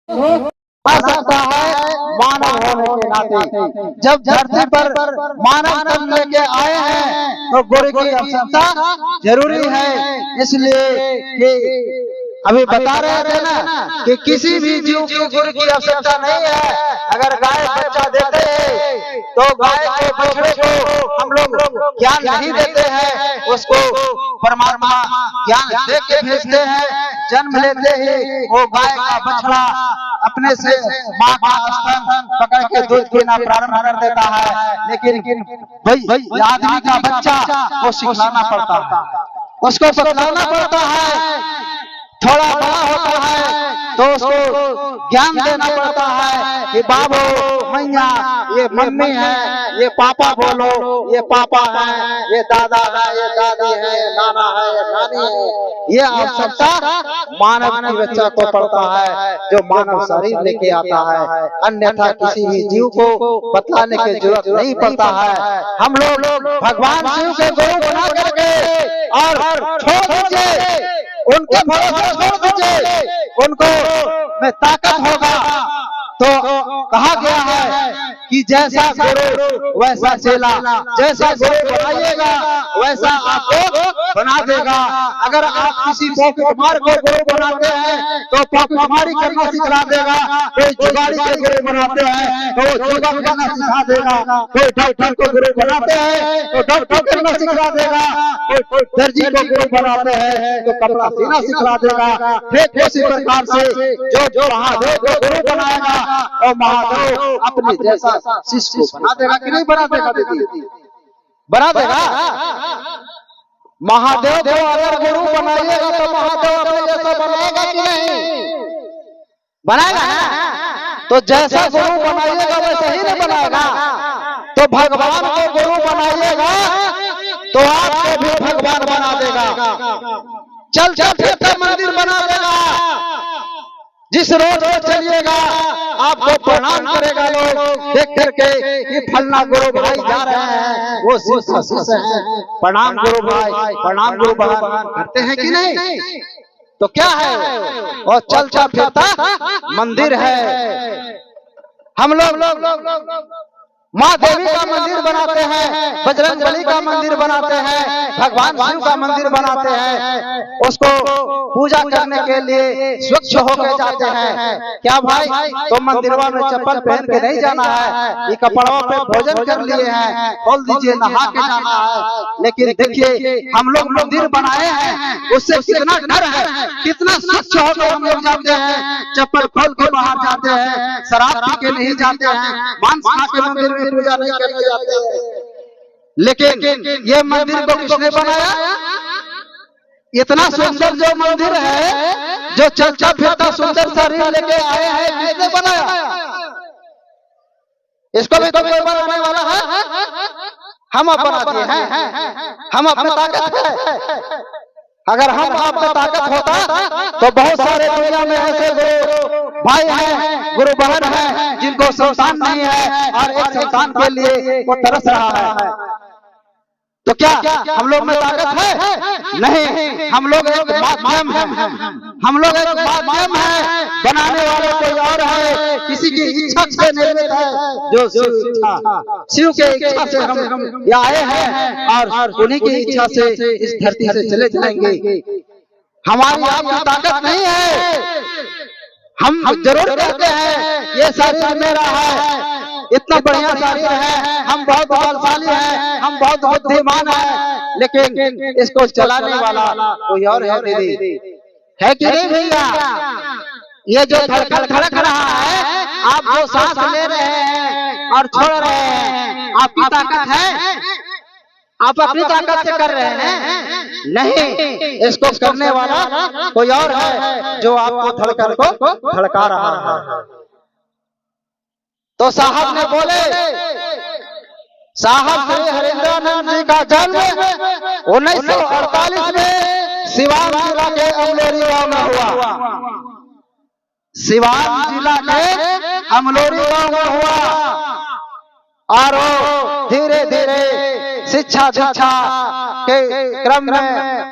आ सकता है मानव होने के नाते। जब धरती पर मानव तन लेके आए हैं तो गुरु की आवश्यकता जरूरी है। इसलिए कि अभी बता रहे थे ना कि किसी भी जीव को गुरु की आवश्यकता नहीं है। अगर गाय बच्चा देते हैं तो गाय के बछड़े को हम लोग ज्ञान नहीं देते हैं, उसको परमात्मा ज्ञान दे के भेजते हैं। जन्म लेते ही वो गाय का बछड़ा अपने से माँ का स्तन पकड़ के दूध पीना प्रारंभ कर देता है। लेकिन भाई आदमी का बच्चा वो सिखलाना पड़ता है, उसको सिखलाना पड़ता है। थोड़ा बड़ा होता है तो उसको ज्ञान देना पड़ता है कि बाबू मैया ये मम्मी है, ये पापा बोलो, ये पापा है, ये दादा है, ये दादी है, ये नाना है, ये नानी है। ये आवश्यकता मानव की बच्चा को पड़ता है जो मानव शरीर लेके आता है। अन्यथा किसी भी जीव को बतलाने की जरूरत नहीं पड़ता है। हम लोग भगवान शिव के गुरु बना करके और छोड़ दीजिए, उनके भरोसे छोड़ दीजिए, उनको में ताकत होगा। तो कहा गया है कि जैसा गुरु वैसा चेला, जैसा गुरु बनाइएगा वैसा आपको बना देगा। अगर आप किसी पॉकेटमार को गुरु बनाते हैं तो पॉकेटमारी करना सिखा देगा, कोई जुगाड़ी के गुरु बनाते हैं तो वो जुगाड़ करना सिखा देगा, कोई डॉक्टर को गुरु बनाते हैं तो डॉक्टर करना सिखा देगा, कोई दर्जी को गुरु बनाते हैं तो कपड़ा सीना सिखा देगा। फिर उसी प्रकार से जो महादेव को गुरु बनाएगा और महादेव अपने जैसा शिष्य को बना देगा कि नहीं बना देगा? दीदी बना देगा। महादेव को अगर गुरु बनाइएगा तो महादेव अपने जैसा बनाएगा कि नहीं? बनाएगा ना। तो जैसा गुरु बनाइएगा वैसा ही नहीं बनाएगा। तो भगवान को गुरु बनाइएगा तो आपको भी भगवान बना देगा। चल फिर मंदिर बना देगा। जिस रोड चलिएगा आपको प्रणाम करेगा लोग देख करके कि फलना गुरु भाई जा रहे हैं, वो शिष्य हैं। प्रणाम गुरु भाई, प्रणाम गुरु भाई करते हैं कि नहीं? तो क्या है? और चलता फिरता मंदिर है। हम लोग माँ देवी का मंदिर बनाते हैं, बजरंग बली का मंदिर बनाते हैं, भगवान शिव का मंदिर बनाते हैं। उसको पूजा करने के लिए स्वच्छ होकर जाते हैं। क्या भाई तो मंदिरवा में चप्पल पहन के नहीं जाना है, ये कपड़ों पे भोजन कर लिए हैं, खोल दीजिए, नहा के जाना है। लेकिन देखिए हम लोग मंदिर बनाए हैं, उससे कितना डर है, कितना स्वच्छ होकर हम लोग जाते हैं। चप्पल खोल के बाहर जाते हैं, शराब पी के नहीं जाते हैं, मांस खा के मंदिर में पूजा नहीं करने जाते हैं। लेकिन ये मंदिर को किसने बनाया? इतना सुंदर जो मंदिर है, जो चलता फिरता सुंदर शरीर लेके आए हैं, किसने बनाया? इसको भी तो कोई बनाने वाला है। हम बनाते हैं, हम अपनी ताकत है। अगर हम आपका ताकत होता तो बहुत सारे दुनिया में ऐसे गुरु भाई हैं, गुरु बहन हैं जिनको संतान नहीं है और एक संतान के लिए वो तरस रहा है। तो क्या हम लोग में ताकत है? नहीं। हम लोग एक माध्यम है, हम लोग एक माध्यम है। बनाने वाले कोई और है, किसी की इच्छा से निर्मित है। जो शिव के इच्छा से हम यहाँ आए हैं और उन्हीं की इच्छा से इस धरती से चले जाएंगे। हमारी आपकी ताकत नहीं है। हम जरूर कहते हैं ये शरीर मेरा है, इतना बढ़िया शरीर है, हम बहुत बलशाली हैं, हम बहुत बुद्धिमान हैं, लेकिन इसको चलाने वाला कोई और है। दीदी है कि नहीं भैया? ये जो धड़क रहा है, आप जो सांस ले रहे हैं और छोड़ रहे हैं, आपकी ताकत है? आप अपनी ताकत से कर रहे हैं? नहीं, इसको करने वाला कोई और है जो आपको धड़कन को धड़का रहा है। तो साहब ने बोले, साहब श्री हरिंद्रानंद जी का जन्म 1948 में सिवान जिला के अमलोरी गांव में हुआ। सिवान जिला के अमलोरी गांव में हुआ और धीरे धीरे शिक्षा के क्रम में